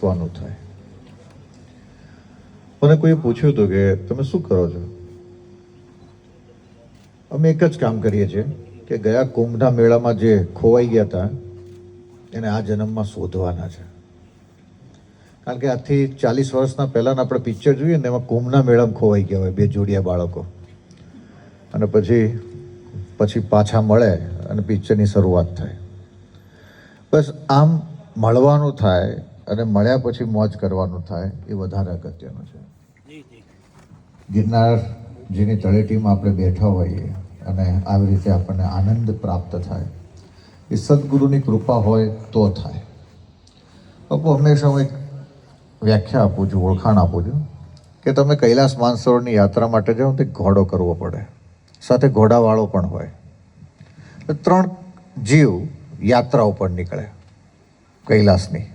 પૂછવાનું થાય. મને કોઈએ પૂછ્યું હતું કે તમે શું કરો છો? અમે એક જ કામ કરીએ છીએ કે ગયા કુંભના મેળામાં જે ખોવાઈ ગયા હતા એને આ જન્મમાં શોધવાના છે. કારણ કે આજથી 40 વર્ષના પહેલાંના આપણે પિક્ચર જોઈએ ને એમાં કુંભના મેળામાં ખોવાઈ ગયા હોય બે જોડિયા બાળકો, અને પછી પાછા મળે અને પિક્ચરની શરૂઆત થાય. બસ આમ મળવાનું થાય અને મળ્યા પછી મોજ કરવાનું થાય એ વધારે અગત્યનું છે. ગિરનારજીની તળેટીમાં આપણે બેઠા હોઈએ અને આવી રીતે આપણને આનંદ પ્રાપ્ત થાય એ સદગુરુની કૃપા હોય તો થાય. બાપુ હંમેશા હું એક વ્યાખ્યા આપું છું, ઓળખાણ આપું છું કે તમે કૈલાસ માનસરોવરની યાત્રા માટે જાઓ તો ઘોડો કરવો પડે, સાથે ઘોડાવાળો પણ હોય. 3 જીવ યાત્રા ઉપર નીકળે કૈલાસની,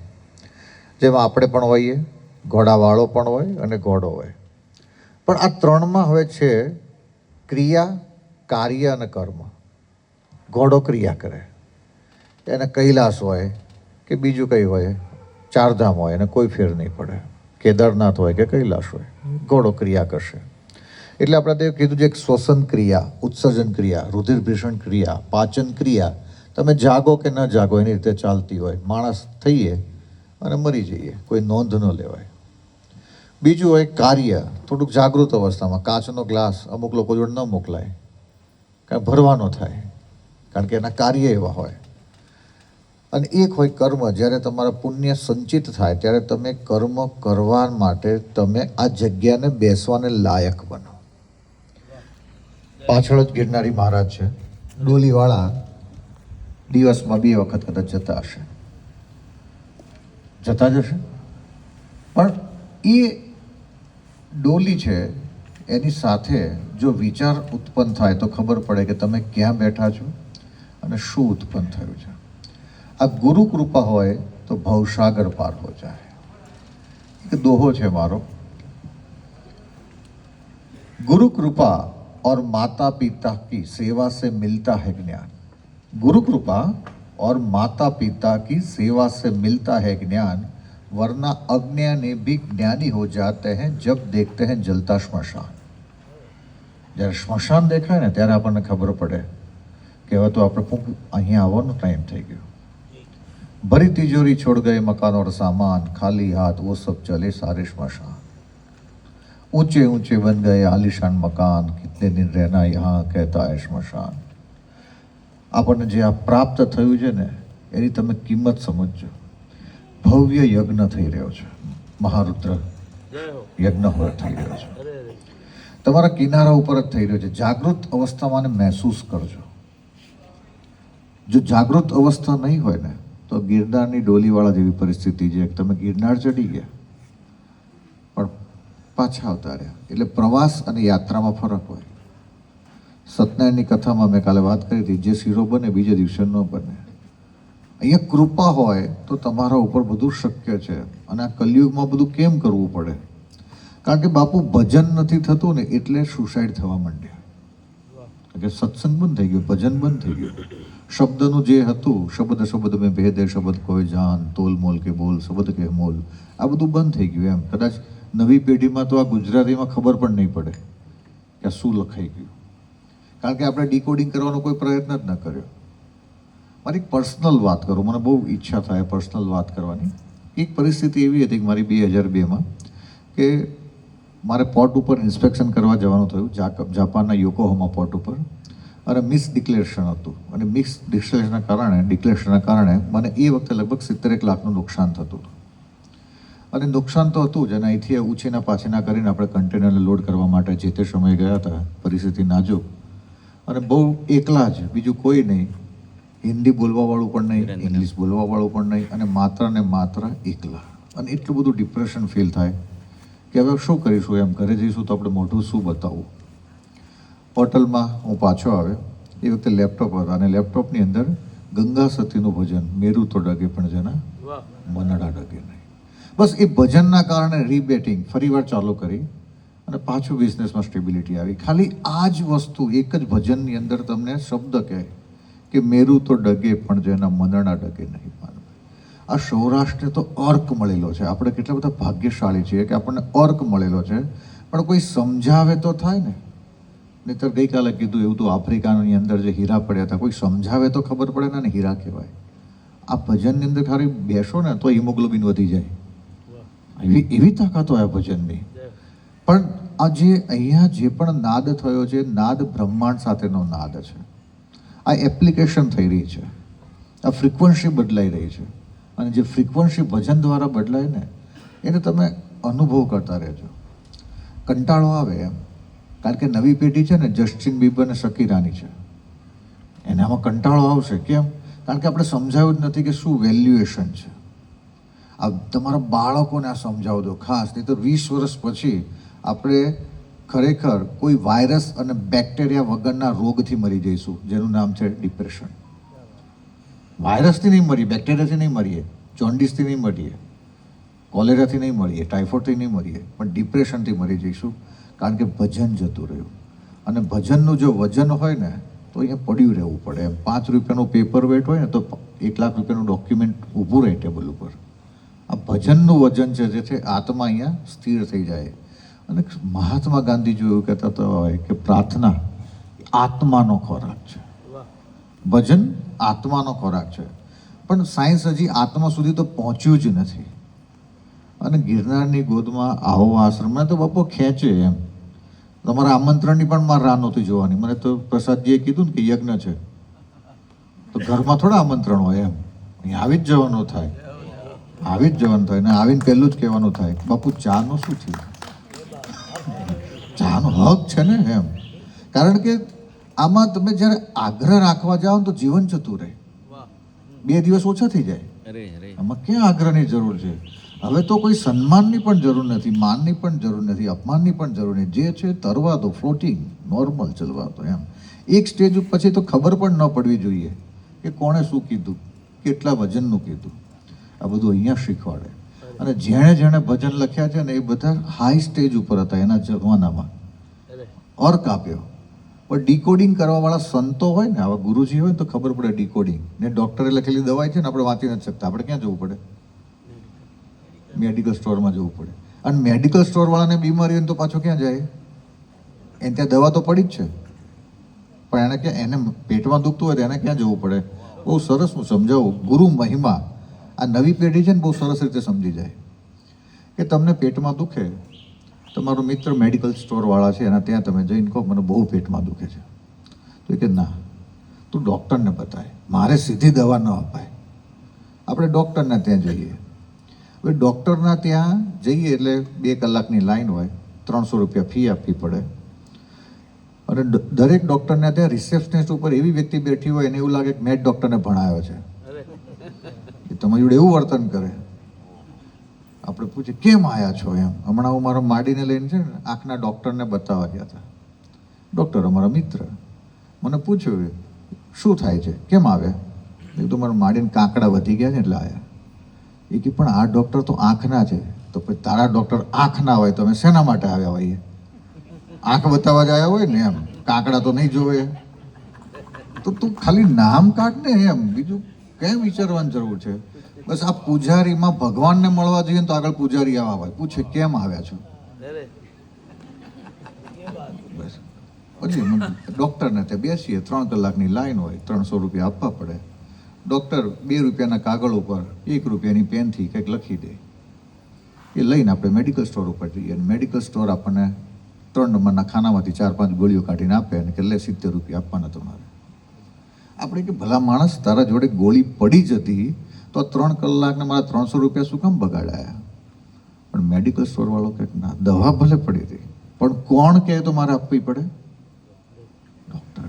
જેમાં આપણે પણ હોઈએ, ઘોડાવાળો પણ હોય અને ઘોડો હોય. પણ આ 3માં હવે છે ક્રિયા, કાર્ય અને કર્મ. ઘોડો ક્રિયા કરે, એને કૈલાસ હોય કે બીજું કંઈ હોય, 4 ધામ હોય એને કોઈ ફેર નહીં પડે, કેદારનાથ હોય કે કૈલાસ હોય, ઘોડો ક્રિયા કરશે. એટલે આપણે તે કીધું છે એક શ્વસન ક્રિયા, ઉત્સર્જન ક્રિયા, રુધિરભિષણ ક્રિયા, પાચન ક્રિયા, તમે જાગો કે ન જાગો એની રીતે ચાલતી હોય. માણસ થઈએ અને મરી જઈએ, કોઈ નોંધ ન લેવાય. બીજું હોય કાર્ય, થોડુંક જાગૃત અવસ્થામાં. કાચનો ગ્લાસ અમુક લોકો જોડે ન મોકલાય, કારણ ભરવાનો થાય, કારણ કે એના કાર્ય એવા હોય. અને એક હોય કર્મ, જ્યારે તમારા પુણ્ય સંચિત થાય ત્યારે તમે કર્મ કરવા માટે તમે આ જગ્યાને બેસવાને લાયક બનો. પાછળ જ ગિરનારી મહારાજ છે, ડોલીવાળા દિવસમાં 2 વખત કદાચ જતા હશે, જતા જ હશે. પણ એ ડોલી છે એની સાથે જો વિચાર ઉત્પન્ન થાય તો ખબર પડે કે તમે ક્યાં બેઠા છો અને શું ઉત્પન્ન થયું છે. આ ગુરુ કૃપા હોય તો ભવસાગર પાર હો જાય. એક દોહો છે મારો, गुरु कृपा और माता पिता की सेवा से मिलता है ज्ञान. गुरु कृपा और माता पिता की सेवा से मिलता है ज्ञान, वरना अज्ञानी भी ज्ञानी हो जाते हैं जब देखते हैं जलता श्मशान. જ્યારે શ્મશાન દેખાય ને ત્યારે આપણને ખબર પડે કે હવે તો આપણે અહીંયા આવવાનો ટાઈમ થઈ ગયો. ભરી તિજોરી છોડ ગए मकान और सामान, खाली हाथ वो सब चले सारे श्मशान. ऊंचे ऊंचे बन गए आलिशान मकान, कितने दिन रहना यहाँ कहता है श्मशान. આપણને જે આ પ્રાપ્ત થયું છે ને એની તમે કિંમત સમજજો. ભવ્ય યજ્ઞ થઈ રહ્યો છે, મહારુદ્ર યજ્ઞ થઈ રહ્યો છે, તમારા કિનારા ઉપર જ થઈ રહ્યો છે. જાગૃત અવસ્થામાં મહેસૂસ કરજો. જો જાગૃત અવસ્થા નહીં હોય ને તો ગિરનારની ડોલીવાળા જેવી પરિસ્થિતિ છે. તમે ગિરનાર ચડી ગયા પણ પાછા આવતા રહ્યા. એટલે પ્રવાસ અને યાત્રામાં ફરક હોય. સત્યનારાયણની કથામાં મેં કાલે વાત કરી હતી, જે શીરો બને બીજે દિવસે ન બને. અહીંયા કૃપા હોય તો તમારા ઉપર બધું શક્ય છે. અને આ કલિયુગમાં બધું કેમ કરવું પડે? કારણ કે બાપુ ભજન નથી થતું ને એટલે સુસાઇડ થવા માંડ્યા. કે સત્સંગ બંધ થઈ ગયો, ભજન બંધ થઈ ગયું. શબ્દનું જે હતું, શબ્દ મેં ભેદે શબ્દ કોઈ જાન, તોલ મોલ કે બોલ શબ્દ કે મોલ, આ બધું બંધ થઈ ગયું. એમ કદાચ નવી પેઢીમાં તો આ ગુજરાતીમાં ખબર પણ નહીં પડે કે આ શું લખાઈ ગયું, કારણ કે આપણે ડીકોડિંગ કરવાનો કોઈ પ્રયત્ન જ ન કર્યો. મારી પર્સનલ વાત કરું, મને બહુ ઈચ્છા થાય પર્સનલ વાત કરવાની. એક પરિસ્થિતિ એવી હતી કે મારી 2002માં કે મારે પોર્ટ ઉપર ઇન્સ્પેક્શન કરવા જવાનું થયું, જાપાનના યોકોહામા પોર્ટ ઉપર. અને મિસ ડિક્લેરેશન હતું, અને મિસ ડિક્લેરેશનના કારણે મને એ વખતે લગભગ 70 લાખનું નુકસાન થતું હતું. અને નુકસાન તો હતું જ, અને અહીંથી ઉછીના પાછીના કરીને આપણે કન્ટેનરને લોડ કરવા માટે જે તે સમયે ગયા હતા. પરિસ્થિતિ નાજુક અને બહુ એકલા જ, બીજું કોઈ નહીં. હિન્દી બોલવાવાળું પણ નહીં, ઇંગ્લિશ બોલવાવાળું પણ નહીં, અને માત્ર એકલા. અને એટલું બધું ડિપ્રેશન ફીલ થાય કે હવે શું કરીશું, એમ ઘરે જઈશું તો આપણે મોઢું શું બતાવવું. હોટલમાં હું પાછો આવ્યો, એ વખતે લેપટોપ હતા, અને લેપટોપની અંદર ગંગા સતીનું ભજન, મેરું તો ડગે પણ જેના મનડા ડગે નહીં. બસ એ ભજનના કારણે રીબેટિંગ ફરીવાર ચાલુ કરી અને પાછું બિઝનેસમાં સ્ટેબિલિટી આવી. ખાલી આ જ વસ્તુ એક જ ભજનની અંદર તમને શબ્દ કહે કે મેરું તો ડગે પણ જેના મનડા ડગે નહીં. આ સૌરાષ્ટ્રને તો અર્ક મળેલો છે. આપણે કેટલા બધા ભાગ્યશાળી છીએ કે આપણને અર્ક મળેલો છે, પણ કોઈ સમજાવે તો થાય ને. નહીંતર ગઈકાલે કીધું એવું તો આફ્રિકાની અંદર જે હીરા પડ્યા હતા, કોઈ સમજાવે તો ખબર પડે ને હીરા કહેવાય. આ ભજનની અંદર ખાલી બેસો ને તો હિમોગ્લોબિન વધી જાય, એવી તાકાત હોય આ ભજનની. પણ આ જે અહીંયા જે પણ નાદ થયો છે, નાદ બ્રહ્માંડ સાથેનો નાદ છે. આ એપ્લિકેશન થઈ રહી છે, આ ફ્રિકવન્સી બદલાઈ રહી છે, અને જે ફ્રિકવન્સી ભજન દ્વારા બદલાય ને એને તમે અનુભવ કરતા રહેજો. કંટાળો આવે એમ, કારણ કે નવી પેઢી છે ને જસ્ટિન બીબર ને શકીરાની છે, એનામાં કંટાળો આવશે. કેમ? કારણ કે આપણે સમજાવ્યું જ નથી કે શું વેલ્યુએશન છે. આ તમારા બાળકોને આ સમજાવો દો ખાસ, નહીં તો 20 વર્ષ પછી આપણે ખરેખર કોઈ વાયરસ અને બેક્ટેરિયા વગરના રોગથી મરી જઈશું, જેનું નામ છે ડિપ્રેશન. વાયરસથી નહીં મરીએ, બેક્ટેરિયાથી નહીં મરીએ, જોન્ડિસથી નહીં મરીએ, કોલેરાથી નહીં મરીએ, ટાઇફોઇડથી નહીં મરીએ, પણ ડિપ્રેશનથી મરી જઈશું, કારણ કે ભજન જતું રહ્યું. અને ભજનનું જો વજન હોય ને તો અહીંયા પડ્યું રહેવું પડે. એમ 5 રૂપિયાનું પેપર વેટ હોય ને તો 1 લાખ રૂપિયાનું ડોક્યુમેન્ટ ઊભું રહે ટેબલ ઉપર. આ ભજનનું વજન છે જે છે આત્મા અહીંયા સ્થિર થઈ જાય. અને મહાત્મા ગાંધી જો એવું કહેતા તો હોય કે પ્રાર્થના આત્માનો ખોરાક છે, ભજન આત્માનો ખોરાક છે. પણ સાયન્સ હજી આત્મા સુધી તો પહોંચ્યું જ નથી. અને ગિરનારની ગોદમાં આવો આશ્રમ મને તો બાપો ખેંચે એમ. તમારા આમંત્રણની પણ મારે રાહ નહોતી જોવાની. મને તો પ્રસાદજીએ કીધું ને કે યજ્ઞ છે તો ઘરમાં થોડા આમંત્રણ હોય એમ, અહીં આવી જ જવાનું થાય, આવી જ જવાનું થાય. ને આવીને પહેલું જ કહેવાનું થાય, બાપુ ચાનું શું થયું? ચાનો હક છે ને એમ. કારણ કે આમાં તમે જ્યારે આગ્રહ રાખવા જાઓ તો જીવન જતું રહે, 2 દિવસ ઓછા થઈ જાય. આમાં ક્યાં આગ્રહની જરૂર છે? હવે તો કોઈ સન્માનની પણ જરૂર નથી, માનની પણ જરૂર નથી, અપમાનની પણ જરૂર નથી. જે છે તરવા દો, ફ્લોટિંગ નોર્મલ ચલવા દો એમ. એક સ્ટેજ પછી તો ખબર પણ ન પડવી જોઈએ કે કોણે શું કીધું, કેટલા ભજનનું કીધું. આ બધું અહીંયા શીખવાડે. અને જેણે જેણે ભજન લખ્યા છે ને એ બધા હાઈ સ્ટેજ ઉપર હતા એના જમાનામાં, અર્ક આપ્યો. પણ ડીકોડિંગ કરવાવાળા સંતો હોય ને, આવા ગુરુજી હોય તો ખબર પડે ડીકોડિંગ. ને ડૉક્ટરે લખેલી દવાઈ છે ને આપણે વાંચી નથી શકતા, આપણે ક્યાં જવું પડે? મેડિકલ સ્ટોરમાં જવું પડે. અને મેડિકલ સ્ટોરવાળાને બીમારી હોય તો પાછો ક્યાં જાય? એને ત્યાં દવા તો પડી જ છે, પણ એને ક્યાં, એને પેટમાં દુખતું હોય તો એને ક્યાં જવું પડે? બહુ સરસ હું સમજાવું, ગુરુ મહિમા. આ નવી પેઢી છે ને બહુ સરસ રીતે સમજી જાય કે તમને પેટમાં દુખે, તમારો મિત્ર મેડિકલ સ્ટોરવાળા છે એના ત્યાં તમે જઈને કહો મને બહુ પેટમાં દુખે છે, તો એ કે ના તું ડૉક્ટરને બતાય, મારે સીધી દવા ન અપાય. આપણે ડૉક્ટરના ત્યાં જઈએ. હવે ડૉક્ટરના ત્યાં જઈએ એટલે 2 કલાકની લાઈન હોય, 300 રૂપિયા ફી આપવી પડે. અને દરેક ડૉક્ટરને ત્યાં રિસેપ્શનિસ્ટ ઉપર એવી વ્યક્તિ બેઠી હોય એને એવું લાગે કે મેં જ ડૉક્ટરને ભણાવ્યો છે, એ તમારી જોડે એવું વર્તન કરે. આપણે પૂછીએ કેમ આવ્યા છો એમ. હમણાં હું મારા માડીને લઈને છે ને આંખના ડૉક્ટરને બતાવવા ગયા હતા. ડૉક્ટર અમારા મિત્ર, મને પૂછ્યું શું થાય છે, કેમ આવ્યા? એ તો મારા માડીને કાંકડા વધી ગયા છે એટલે આવ્યા. એ કે પણ આ ડૉક્ટર તો આંખના છે. તો પછી તારા ડૉક્ટર આંખના હોય તો અમે શેના માટે આવ્યા હોઈએ? આંખ બતાવવા જ આવ્યા હોય ને એમ, કાંકડા તો નહીં જોવે. તો તું ખાલી નામ કાઢ ને એમ, બીજું કેમ વિચારવાની જરૂર છે? બસ આ પૂજારીમાં ભગવાનને મળવા જઈએ તો આગળ પૂજારી આવા હોય, પૂછે કેમ આવ્યા છો? બસ પછી ડૉક્ટરને ત્યાં બેસીએ, 3 કલાકની લાઈન હોય, 300 રૂપિયા આપવા પડે. ડૉક્ટર 2 રૂપિયાના કાગળ ઉપર 1 રૂપિયાની પેનથી કંઈક લખી દે. એ લઈને આપણે મેડિકલ સ્ટોર ઉપર જઈએ અને મેડિકલ સ્ટોર આપણને 3 નંબરના ખાનામાંથી 4-5 ગોળીઓ કાઢીને આપે અને કે લે 70 રૂપિયા આપવાના તમારે. આપણે કે ભલા માણસ, તારા જોડે ગોળી પડી જતી તો 3 કલાકને મારા 300 રૂપિયા શું કામ બગાડાયા? પણ મેડિકલ સ્ટોરવાળો કહે ના, દવા ભલે પડી હતી પણ કોણ કહે તો મારે આપવી પડે? ડૉક્ટર.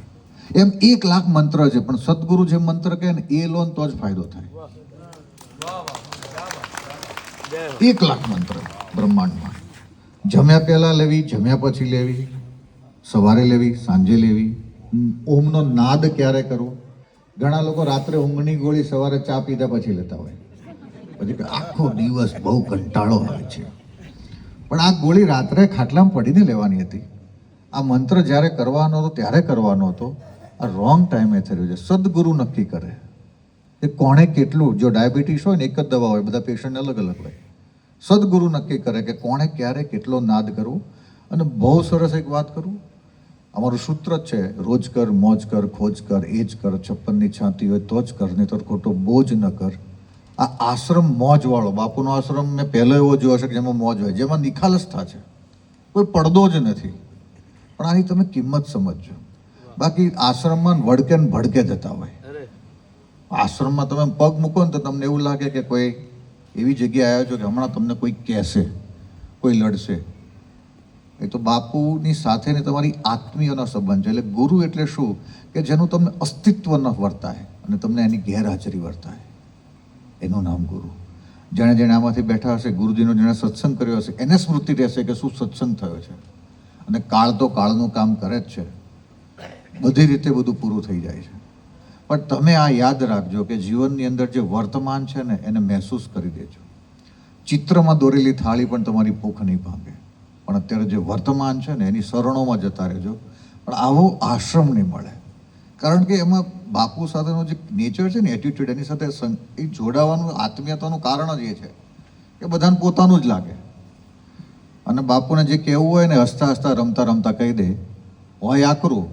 એમ 1 લાખ મંત્ર છે, પણ સદગુરુ જે મંત્ર કહે ને એ લોન તો જ ફાયદો થાય. 1 લાખ મંત્ર બ્રહ્માંડમાં. જમ્યા પહેલા લેવી, જમ્યા પછી લેવી, સવારે લેવી, સાંજે લેવી. ઓમનો નાદ ક્યારે કરવો? ઘણા લોકો રાત્રે ઊંઘની ગોળી સવારે ચા પીધા પછી લેતા હોય, પછી આખો દિવસ બહુ કંટાળો આવે છે. પણ આ ગોળી રાત્રે ખાટલામાં પડીને લેવાની હતી. આ મંત્ર જ્યારે કરવાનો હતો ત્યારે કરવાનો હતો. આ રોંગ ટાઈમે થઈ રહ્યો છે. સદગુરુ નક્કી કરે. કે કોણે કેટલું, જો ડાયાબિટીસ હોય ને એક જ દવા હોય, બધા પેશન્ટને અલગ અલગ હોય. સદગુરુ નક્કી કરે કે કોણે ક્યારે કેટલો નાદ કરવો. અને બહુ સરસ એક વાત કરું, અમારું સૂત્ર જ છે, રોજ કર, મોજ કર, ખોજ કર, એ જ કર, 56ની છાતી હોય તો જ કર, નહીં તો ખોટો બોજ ન કર. આ આશ્રમ મોજવાળો, બાપુનો આશ્રમ મેં પહેલો એવો જોયો છે કે જેમાં મોજ હોય, જેમાં નિખાલસતા છે, કોઈ પડદો જ નથી. પણ આની તમે કિંમત સમજજો. બાકી આશ્રમમાં વડકે ને ભડકે જતા હોય. આશ્રમમાં તમે પગ મૂકો ને તો તમને એવું લાગે કે કોઈ એવી જગ્યાએ આવ્યો છો કે હમણાં તમને કોઈ કહેશે, કોઈ લડશે. એ તો બાપુની સાથેની તમારી આત્મીયનો સંબંધ છે. એટલે ગુરુ એટલે શું કે જેનું તમને અસ્તિત્વ ન વર્તાય અને તમને એની ગેરહાજરી વર્તાય, એનું નામ ગુરુ. જેણે જેણે આમાંથી બેઠા હશે, ગુરુજીનો જેણે સત્સંગ કર્યો હશે, એને સ્મૃતિ રહેશે કે શું સત્સંગ થયો છે. અને કાળ તો કાળનું કામ કરે જ છે, બધી રીતે બધું પૂરું થઈ જાય છે. પણ તમે આ યાદ રાખજો કે જીવનની અંદર જે વર્તમાન છે ને એને મહેસૂસ કરી દેજો. ચિત્રમાં દોરેલી થાળી પણ તમારી ભૂખ નહીં ભાંગે, પણ અત્યારે જે વર્તમાન છે ને એની શરણોમાં જતા રહેજો. પણ આવો આશ્રમ નહીં મળે, કારણ કે એમાં બાપુ સાથેનો જે નેચર છે ને, એટીટ્યુડ, એની સાથે એ જોડાવાનું, આત્મીયતાનું કારણ જ એ છે કે બધાને પોતાનું જ લાગે. અને બાપુને જે કહેવું હોય ને હસતા હસતા, રમતા રમતા કહી દે. હોય આકરું,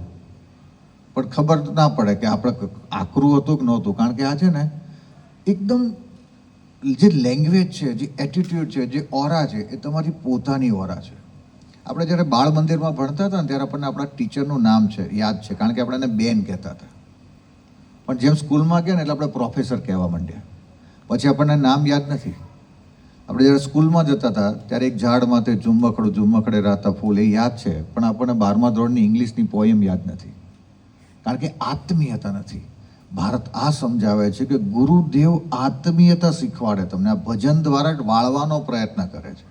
પણ ખબર ના પડે કે આપણે આકરું હતું કે નહોતું. કારણ કે આ છે ને એકદમ જે લેંગ્વેજ છે, જે એટીટ્યુડ છે, જે ઓરા છે, એ તમારી પોતાની ઓરા છે. આપણે જ્યારે બાળ મંદિરમાં ભણતા હતા ને ત્યારે આપણને આપણા ટીચરનું નામ છે યાદ છે, કારણ કે આપણે એને બેન કહેતા હતા. પણ જેમ સ્કૂલમાં ગયા ને એટલે આપણે પ્રોફેસર કહેવા માંડ્યા, પછી આપણને નામ યાદ નથી. આપણે જ્યારે સ્કૂલમાં જતા હતા ત્યારે એક ઝાડમાં તે ઝુમ્મખડે રાતા ફૂલ એ યાદ છે, પણ આપણને 12મા ધોરણની ઇંગ્લિશની પોયમ યાદ નથી, કારણ કે આત્મીયતા નથી. ભારત આ સમજાવે છે કે ગુરુદેવ આત્મીયતા શીખવાડે તમને. આ ભજન દ્વારા જ વાળવાનો પ્રયત્ન કરે છે,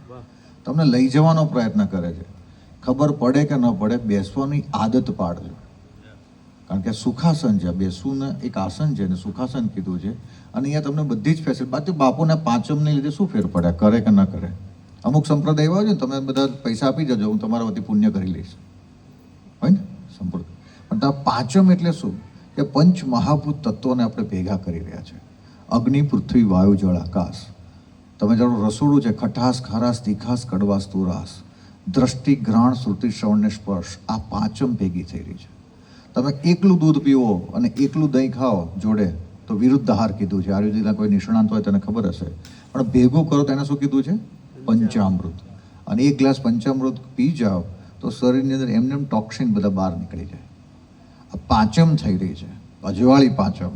તમને લઈ જવાનો પ્રયત્ન કરે છે. ખબર પડે કે ન પડે, બેસવાની આદત પાડજો. કારણ કે સુખાસન છે, બેસવું ને એક આસન છે, ને સુખાસન કીધું છે. અને અહીંયા તમને બધી જ ફેસિલિટી. બાકી બાપુને પાંચમને લીધે શું ફેર પડે, કરે કે ન કરે. અમુક સંપ્રદાય એવા છે ને, તમે બધા પૈસા આપી જજો, હું તમારા વતી પુણ્ય કરી લઈશ, હોય ને સંપ્રદાય. પણ આ પાંચમ એટલે શું કે પંચ મહાભૂત તત્વોને આપણે ભેગા કરી રહ્યા છે. અગ્નિ, પૃથ્વી, વાયુ, જળ, આકાશ. તમે જાણો રસોડું છે, ખટાશ, ખારાશ, તીખાશ, કડવાશ, તુરાશ, દ્રષ્ટિ, ઘ્રાણ, શ્રુતિ, શ્રવણ ને સ્પર્શ. આ પાંચમ ભેગી થઈ રહી છે. તમે એકલું દૂધ પીવો અને એકલું દહીં ખાઓ જોડે તો વિરુદ્ધ આહાર કીધું છે. આયુર્વેદના કોઈ નિષ્ણાંત હોય તેને ખબર હશે. પણ ભેગું કરો તો એને શું કીધું છે? પંચામૃત. અને એક ગ્લાસ પંચામૃત પી જાઓ તો શરીરની અંદર એમને ટોક્સિન બધા બહાર નીકળી જાય. આ પાંચમ થઈ રહી છે, અજવાળી પાંચમ.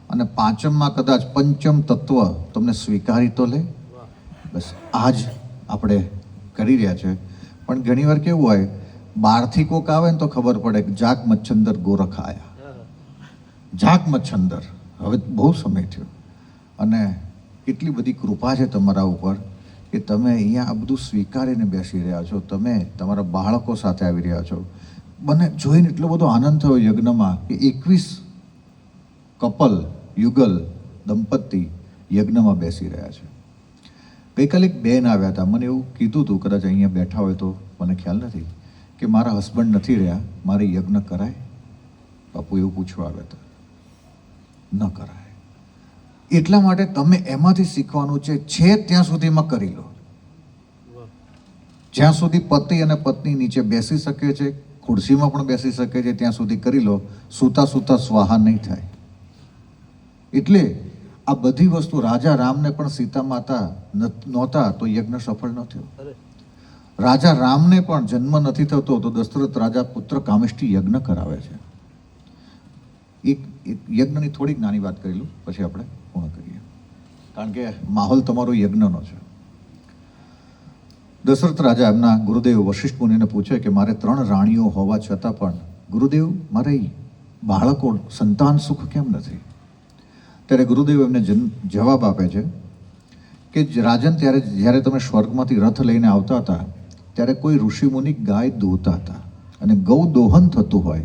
અને પાંચમમાં કદાચ પંચમ તત્વ તમને સ્વીકારી તો લે. બસ આ જ આપણે કરી રહ્યા છે. પણ ઘણીવાર કેવું હોય, બહારથી કોક આવે ને તો ખબર પડે કે જાક મચ્છંદર ગોરખ આયા. જાક મચ્છંદર હવે બહુ સમય થયો. અને કેટલી બધી કૃપા છે તમારા ઉપર કે તમે અહીંયા આ બધું સ્વીકારીને બેસી રહ્યા છો. તમે તમારા બાળકો સાથે આવી રહ્યા છો. મને જોઈને એટલો બધો આનંદ થયો યજ્ઞમાં કે 21 કપલ, યુગલ, દંપતી યજ્ઞમાં બેસી રહ્યા છે. ગઈકાલે એક બેન આવ્યા હતા, મને એવું કીધું હતું, કદાચ અહીંયા બેઠા હોય તો મને ખ્યાલ નથી, કે મારા હસબન્ડ નથી રહ્યા, મારે યજ્ઞ કરાય? બાપુ એવું પૂછવા આવ્યા હતા. ન કરાય. એટલા માટે તમે એમાંથી શીખવાનું છે ત્યાં સુધીમાં કરી લો. જ્યાં સુધી પતિ અને પત્ની નીચે બેસી શકે છે, ખુરશીમાં પણ બેસી શકે છે, ત્યાં સુધી કરી લો. સૂતા સૂતા સ્વાહા નહીં થાય. એટલે આ બધી વસ્તુ, રાજા રામને પણ સીતા માતા નહોતા તો યજ્ઞ સફળ ન થયો. રાજા રામને પણ જન્મ નથી થતો તો દશરથ રાજા પુત્ર કામેષ્ટી યજ્ઞ કરાવે છે. એક યજ્ઞની થોડીક નાની વાત કરી લઉં, પછી આપણે પૂર્ણ કરીએ, કારણ કે માહોલ તમારો યજ્ઞનો છે. દશરથ રાજા એમના ગુરુદેવ વશિષ્ઠ મુનિને પૂછે કે મારે 3 રાણીઓ હોવા છતાં પણ ગુરુદેવ મારે બાળકો, સંતાન સુખ કેમ નથી? ત્યારે ગુરુદેવ એમને જવાબ આપે છે કે રાજન, જ્યારે તમે સ્વર્ગમાંથી રથ લઈને આવતા હતા ત્યારે કોઈ ઋષિમુનિ ગાય દોહતા હતા, અને ગૌ દોહન થતું હોય